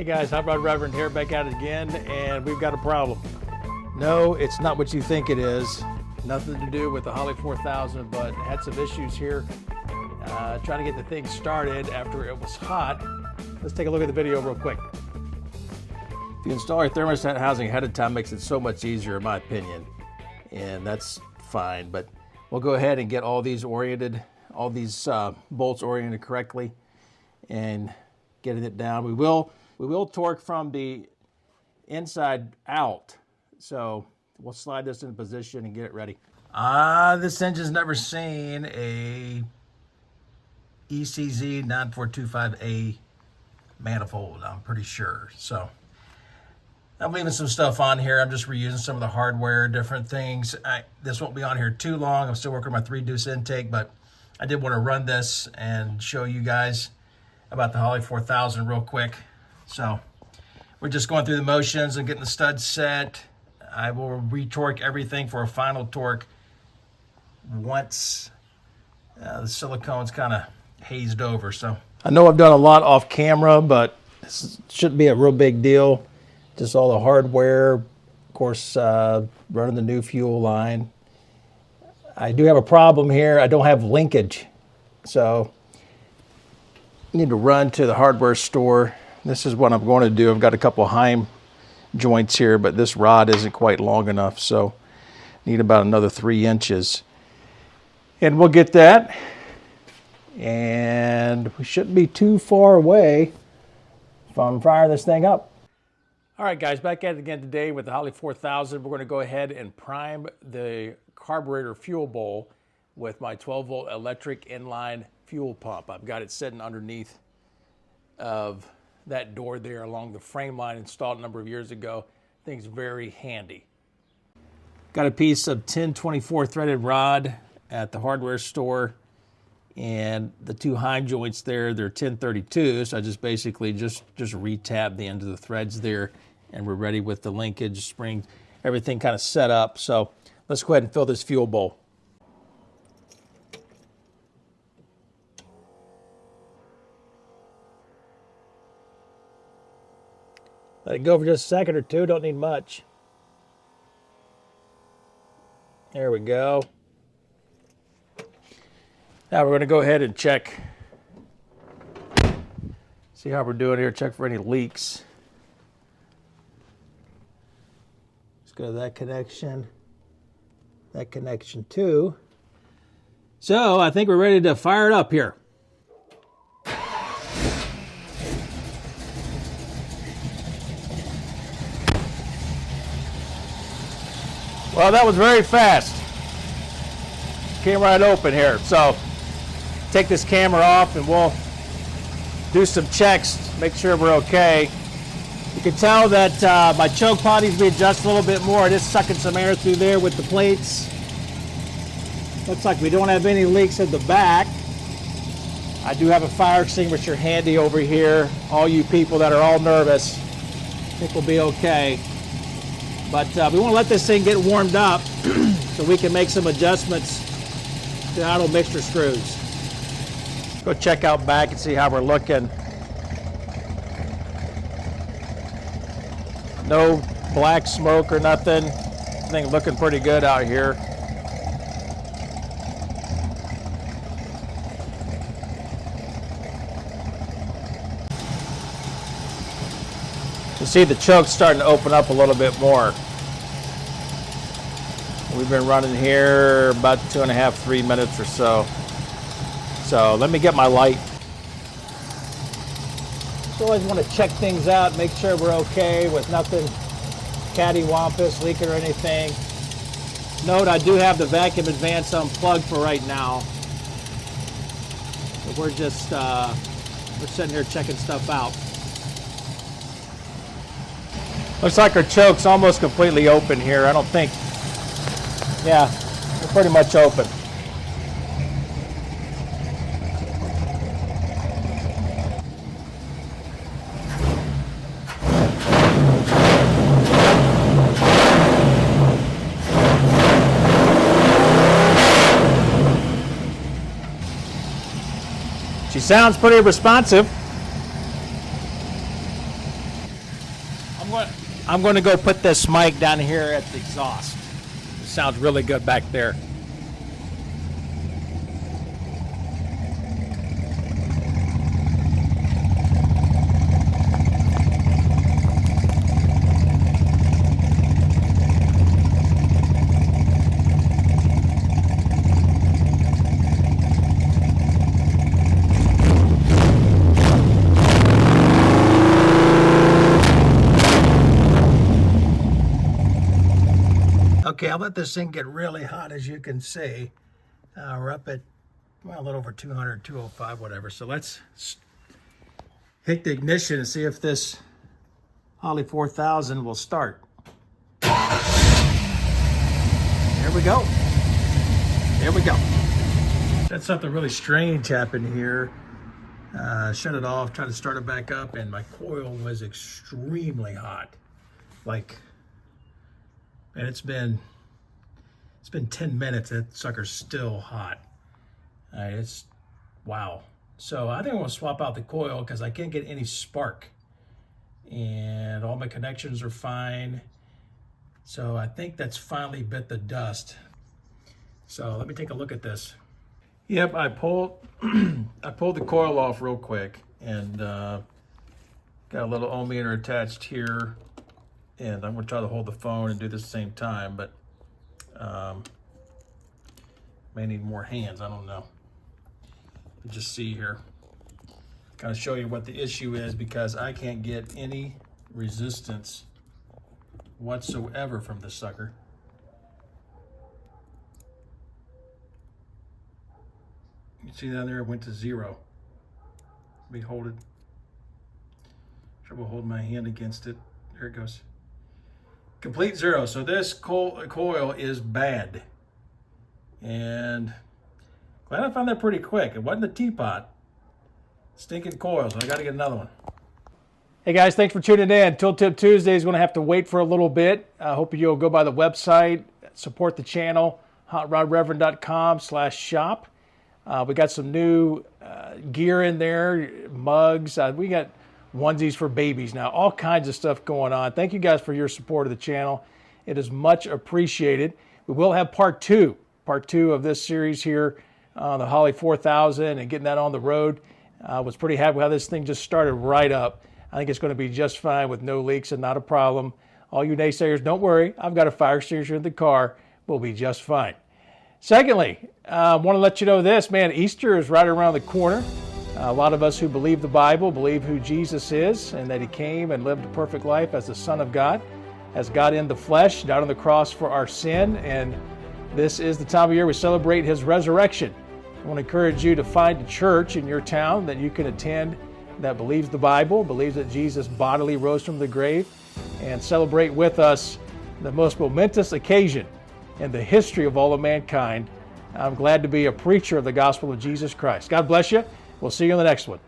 Hey guys, Hot Rod Reverend here, back at it again, and we've got a problem. No, it's not what you think it is. Nothing to do with the Holley 4000, but had some issues here trying to get the thing started after it was hot. Let's take a look at the video real quick. If you install your thermostat housing ahead of time, it makes it so much easier in my opinion, and that's fine, but we'll go ahead and get all these oriented, all these bolts oriented correctly and getting it down. We will torque from the inside out, so we'll slide this into position and get it ready. This engine's never seen a ECZ 9425A manifold, I'm pretty sure. So I'm leaving some stuff on here. I'm just reusing some of the hardware, different things. This won't be on here too long. I'm still working on my 3-deuce intake, but I did want to run this and show you guys about the Holley 4000 real quick. So we're just going through the motions and getting the studs set. I will re-torque everything for a final torque once the silicone's kind of hazed over. So I know I've done a lot off camera, but this shouldn't be a real big deal. Just all the hardware, of course, running the new fuel line. I do have a problem here. I don't have linkage, so I need to run to the hardware store. This is what I'm going to do. I've got a couple of Heim joints here, but this rod isn't quite long enough, so need about another 3 inches. And we'll get that. And we shouldn't be too far away from firing this thing up. All right, guys, back at it again today with the Holley 4000. We're going to go ahead and prime the carburetor fuel bowl with my 12-volt electric inline fuel pump. I've got it sitting underneath of that door there along the frame line, installed a number of years ago. Thing's very handy. Got a piece of 1024 threaded rod at the hardware store, and the 2 Heim joints there, they're 1032, so I just basically just re-tab the end of the threads there, and we're ready with the linkage, spring, everything kind of set up. So let's go ahead and fill this fuel bowl. Let it go for just a second or two, don't need much. There we go. Now we're going to go ahead and check, see how we're doing here, check for any leaks. Let's go to that connection too. So I think we're ready to fire it up here. Well, that was very fast. Came right open here. So take this camera off and we'll do some checks, make sure we're okay. You can tell that my choke pod needs to be adjusted a little bit more. It is sucking some air through there with the plates. Looks like we don't have any leaks at the back. I do have a fire extinguisher handy over here. All you people that are all nervous, I think we'll be okay. But we want to let this thing get warmed up so we can make some adjustments to the auto mixture screws. Go check out back and see how we're looking. No black smoke or nothing. Everything looking pretty good out here. You see the choke's starting to open up a little bit more. We've been running here about 2.5, 3 minutes or so. So let me get my light. Just always want to check things out, make sure we're okay with nothing cattywampus, leaking or anything. Note I do have the vacuum advance unplugged for right now. So we're just we're sitting here checking stuff out. Looks like our choke's almost completely open here. I don't think, yeah, we're pretty much open. She sounds pretty responsive. I'm going to go put this mic down here at the exhaust. It sounds really good back there. Okay, I'll let this thing get really hot, as you can see. We're up at, well, a little over 200, 205, whatever. So let's hit the ignition and see if this Holley 4000 will start. There we go. There we go. That's something really strange happened here. Shut it off, tried to start it back up, and my coil was extremely hot. Like, and it's been 10 minutes, that sucker's still hot. It's, wow. So I think I'm gonna swap out the coil because I can't get any spark. And all my connections are fine. So I think that's finally bit the dust. So let me take a look at this. Yep, I pulled the coil off real quick, and got a little ohmmeter attached here. And I'm gonna try to hold the phone and do this at the same time, but may need more hands, I don't know. But just see here, kind of show you what the issue is, because I can't get any resistance whatsoever from this sucker. You see down there, it went to 0. Let me hold it. Trouble holding my hand against it. There it goes. Complete 0. So this coil is bad. And glad I found that pretty quick. It wasn't the teapot. Stinking coils. I got to get another one. Hey guys, thanks for tuning in. Tool Tip Tuesday is going to have to wait for a little bit. I hope you'll go by the website, support the channel, hotrodreverend.com/shop. We got some new gear in there, mugs. We got onesies for babies now, all kinds of stuff going on. Thank you guys for your support of the channel. It is much appreciated. We will have part two of this series here, the Holley 4000 and getting that on the road. I was pretty happy with how this thing just started right up. I think it's going to be just fine with no leaks and not a problem. All you naysayers, don't worry. I've got a fire extinguisher in the car. We'll be just fine. Secondly, I want to let you know this, man, Easter is right around the corner. A lot of us who believe the Bible believe who Jesus is and that he came and lived a perfect life as the Son of God, as God in the flesh, died on the cross for our sin. And this is the time of year we celebrate his resurrection. I want to encourage you to find a church in your town that you can attend that believes the Bible, believes that Jesus bodily rose from the grave, and celebrate with us the most momentous occasion in the history of all of mankind. I'm glad to be a preacher of the gospel of Jesus Christ. God bless you. We'll see you in the next one.